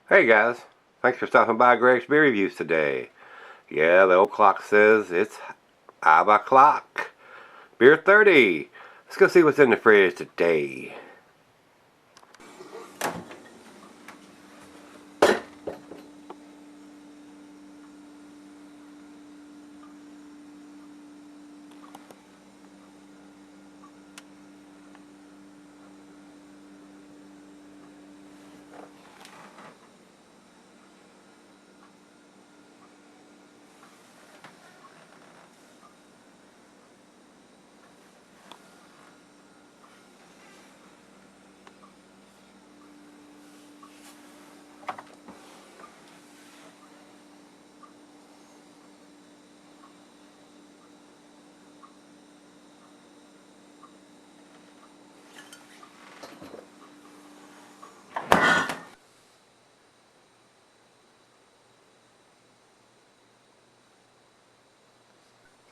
Hey guys, thanks for stopping by Gregsbeerreviews today. Yeah, the old clock says it's 5 o'clock. Beer 30. Let's go see what's in the fridge today.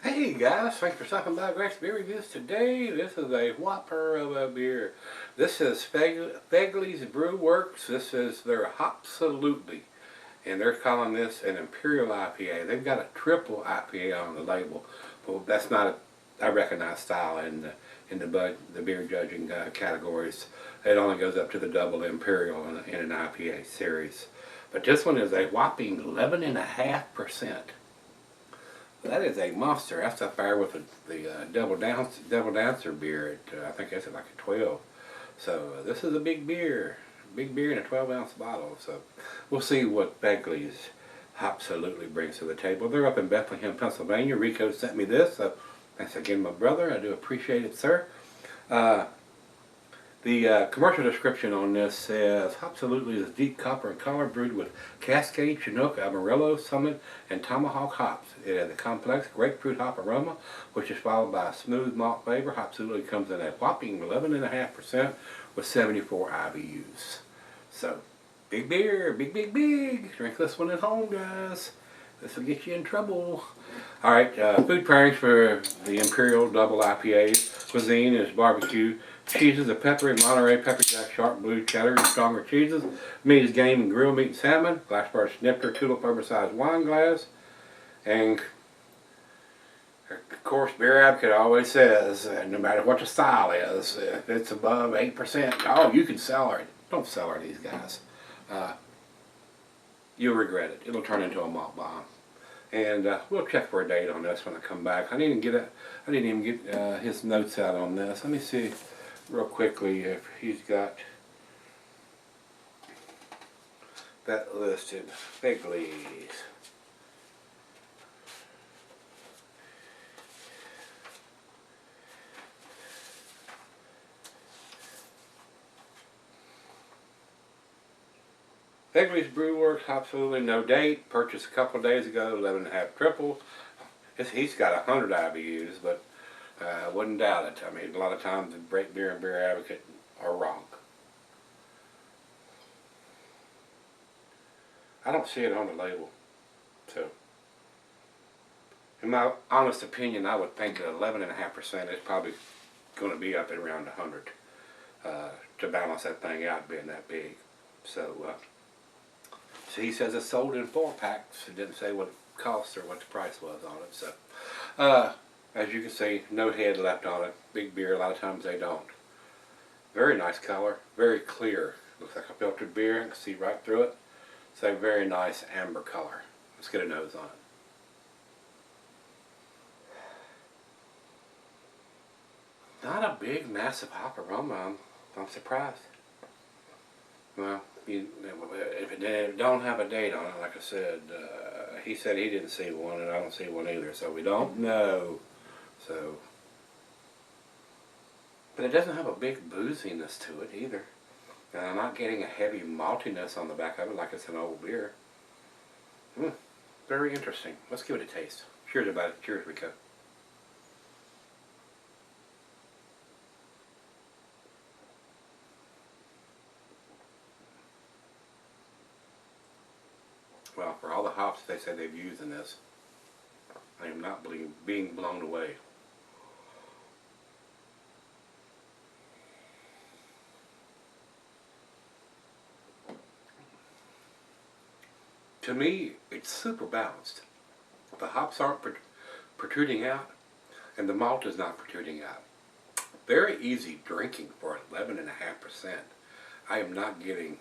Hey guys, thanks for stopping by Gregsbeerreviews today. This is a whopper of a beer. This is Fegley's Brew Works. This is their Hopsalutely. And they're calling this an Imperial IPA. They've got a triple IPA on the label. But that's not a recognized style in the beer judging categories. It only goes up to the double Imperial in an IPA series. But this one is a whopping 11.5%. That is a monster. That's up there with the double dancer beer. I think that's at like a 12. So this is a big beer in a 12-ounce bottle. So we'll see what Fegley's absolutely brings to the table. They're up in Bethlehem, Pennsylvania. Rico sent me this. So thanks again, my brother. I do appreciate it, sir. The commercial description on this says, Hopsalutely is deep copper in color, brewed with Cascade, Chinook, Amarillo, Summit, and Tomahawk hops. It has a complex grapefruit hop aroma, which is followed by a smooth malt flavor. Hopsalutely comes in a whopping 11.5% with 74 IBUs. So, big beer, big. Drink this one at home, guys. This will get you in trouble. Alright, food pairings for the Imperial Double IPA. Cuisine is barbecue. Cheeses are peppery, Monterey, pepper jack, sharp blue, cheddar, and stronger cheeses. Meat is game and grill meat and salmon. Glass bar snifter, tulip oversized wine glass. And of course, Beer Advocate always says, no matter what the style is, if it's above 8%, oh, you can celery. Don't celery these guys. You'll regret it. It'll turn into a malt bomb. And we'll check for a date on this when I come back. I didn't even get his notes out on this. Let me see real quickly if he's got that listed. Fegley's. Fegley's Brew Works, absolutely no date. Purchased a couple of days ago, 11.5 triple. He's got 100 IBUs, but I wouldn't doubt it. I mean, a lot of times the Break Beer and Beer Advocate are wrong. I don't see it on the label. So, in my honest opinion, I would think that 11.5% is probably going to be up at around 100 to balance that thing out being that big. So, so he says it's sold in 4-packs. It didn't say what it cost or what the price was on it. So, as you can see, no head left on it. Big beer, a lot of times they don't. Very nice color, very clear. Looks like a filtered beer. I can see right through it. It's a very nice amber color. Let's get a nose on it. Not a big, massive hop aroma. I'm surprised. Well, if it don't have a date on it, like I said, he said he didn't see one, and I don't see one either, so we don't know. So, but it doesn't have a big booziness to it either. And I'm not getting a heavy maltiness on the back of it like it's an old beer. Very interesting. Let's give it a taste. Cheers about it. Cheers, Rico. Well, for all the hops they say they've used in this, I am not being blown away. to me, it's super balanced. The hops aren't protruding out, and the malt is not protruding out. Very easy drinking for 11.5%. I am not getting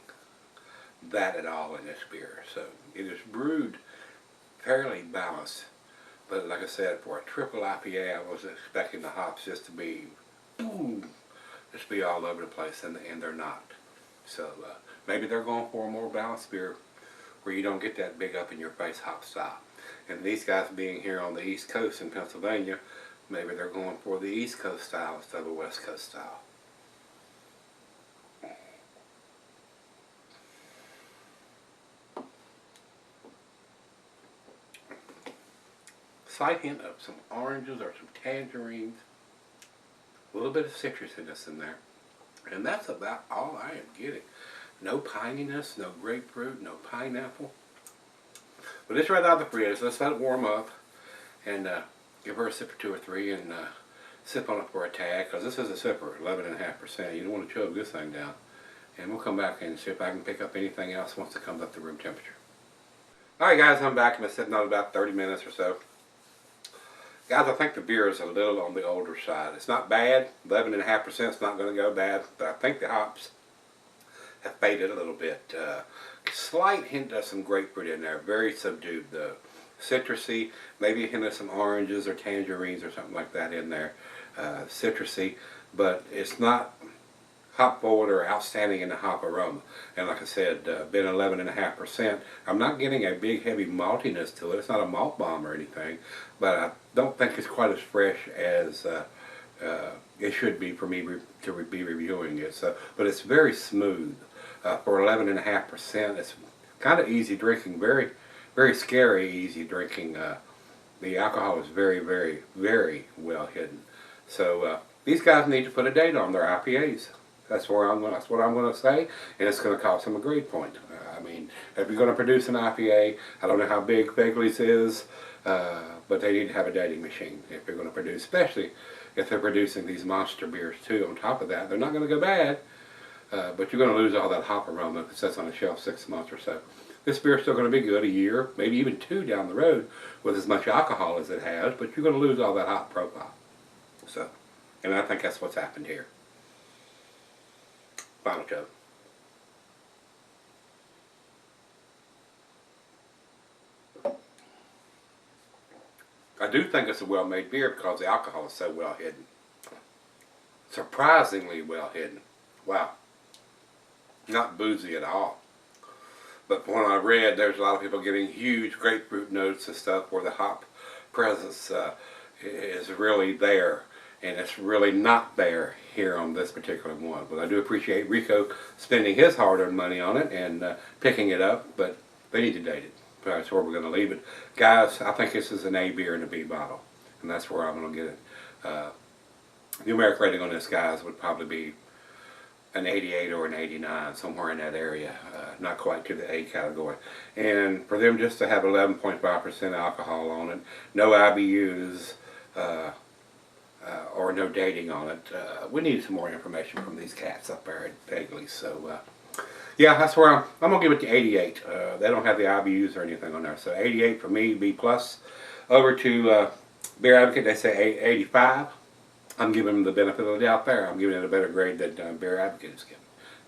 that at all in this beer. So it is brewed fairly balanced. But like I said, for a triple IPA, I was expecting the hops just to be, boom, just be all over the place, and they're not. So maybe they're going for a more balanced beer where you don't get that big up in your face hop style. And these guys being here on the East Coast in Pennsylvania, maybe they're going for the East Coast style instead of the West Coast style. Slight hint of some oranges or some tangerines. A little bit of citrusiness in there. And that's about all I am getting. No pininess, no grapefruit, no pineapple. But it's right out of the fridge. Let's let it warm up and give her a sip or two or three and sip on it for a tag, because this is a sipper, 11.5%. You don't want to chug this thing down. And we'll come back and see if I can pick up anything else once it comes up to room temperature. Alright guys, I'm back. I've been sitting on about 30 minutes or so. Guys, I think the beer is a little on the older side. It's not bad. 11.5% is not going to go bad, but I think the hops have faded a little bit. Slight hint of some grapefruit in there, very subdued. The citrusy, maybe a hint of some oranges or tangerines or something like that in there. Citrusy, but it's not hop forward or outstanding in the hop aroma. And like I said, been 11.5%. I'm not getting a big heavy maltiness to it. It's not a malt bomb or anything, but I don't think it's quite as fresh as it should be for me to be reviewing it. So, but it's very smooth for 11.5%. It's kind of easy drinking, very, very scary easy drinking. The alcohol is very, very, very well hidden. So these guys need to put a date on their IPAs. That's what I'm going to say, and it's going to cost them a grade point. I mean, if you're going to produce an IPA, I don't know how big Fegley's is, but they need to have a dating machine if they're going to produce, especially if they're producing these monster beers too. On top of that, they're not going to go bad, but you're going to lose all that hop aroma if it sits on the shelf 6 months or so. This beer's still going to be good a year, maybe even 2 down the road with as much alcohol as it has, but you're going to lose all that hop profile. So, and I think that's what's happened here. Final chug. I do think it's a well-made beer because the alcohol is so well hidden. Surprisingly well hidden. Wow. Not boozy at all. But when I read, there's a lot of people getting huge grapefruit notes and stuff where the hop presence is really there. And it's really not there here on this particular one. But I do appreciate Rico spending his hard-earned money on it and picking it up, but they need to date it. That's where we're going to leave it. Guys, I think this is an A beer in a B bottle, and that's where I'm going to get it. The numeric rating on this, guys, would probably be an 88 or an 89, somewhere in that area, not quite to the A category. And for them just to have 11.5% alcohol on it, no IBUs, or no dating on it. We need some more information from these cats up there at Fegley. So yeah, that's where I'm going to give it to 88. They don't have the IBUs or anything on there. So 88 for me, B+. Over to Beer Advocate, they say 85. I'm giving them the benefit of the doubt there. I'm giving it a better grade than Beer Advocate is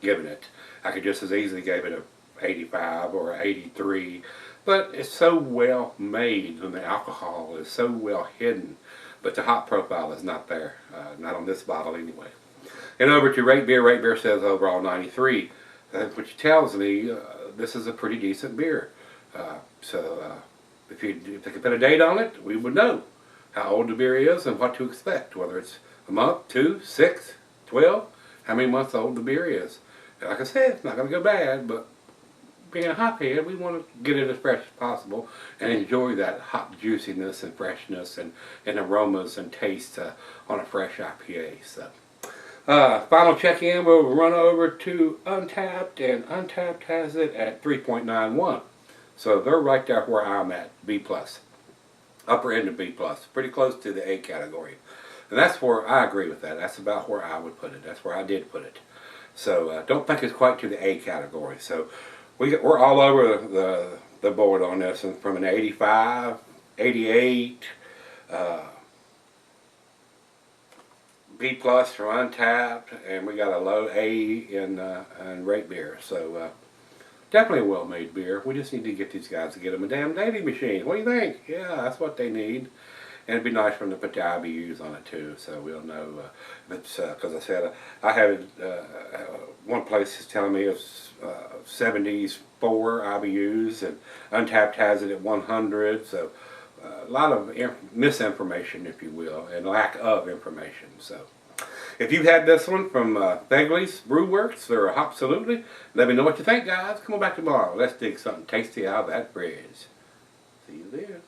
giving it. I could just as easily give it a 85 or a 83. But it's so well made and the alcohol is so well hidden. But the hop profile is not there, not on this bottle anyway. And over to Rate Beer. Rate Beer says overall 93, which tells me this is a pretty decent beer. So if they could put a date on it, we would know how old the beer is and what to expect, whether it's a month, 2, 6, 12, how many months old the beer is. And like I said, it's not going to go bad, but being a hophead, we want to get it as fresh as possible and enjoy that hop juiciness and freshness and aromas and taste on a fresh IPA. So, final check-in, we'll run over to Untapped, and Untapped has it at 3.91. So they're right there where I'm at, B+. Upper end of B+, pretty close to the A category. And that's where I agree with that. That's about where I would put it. That's where I did put it. So don't think it's quite to the A category. So we're all over the the board on this, and from an 85, 88, B plus from Untapped, and we got a low A in rate beer. So definitely a well-made beer. We just need to get these guys to get them a damn daily machine. What do you think? Yeah, that's what they need. And it'd be nice for them to put the IBUs on it too, so we'll know. If it's because I said I had one place is telling me it's 74 IBUs, and Untapped has it at 100. So a lot of misinformation, if you will, and lack of information. So if you've had this one from Fegley's Brew Works or Hopsalutely, let me know what you think, guys. Come on back tomorrow. Let's dig something tasty out of that bridge. See you there.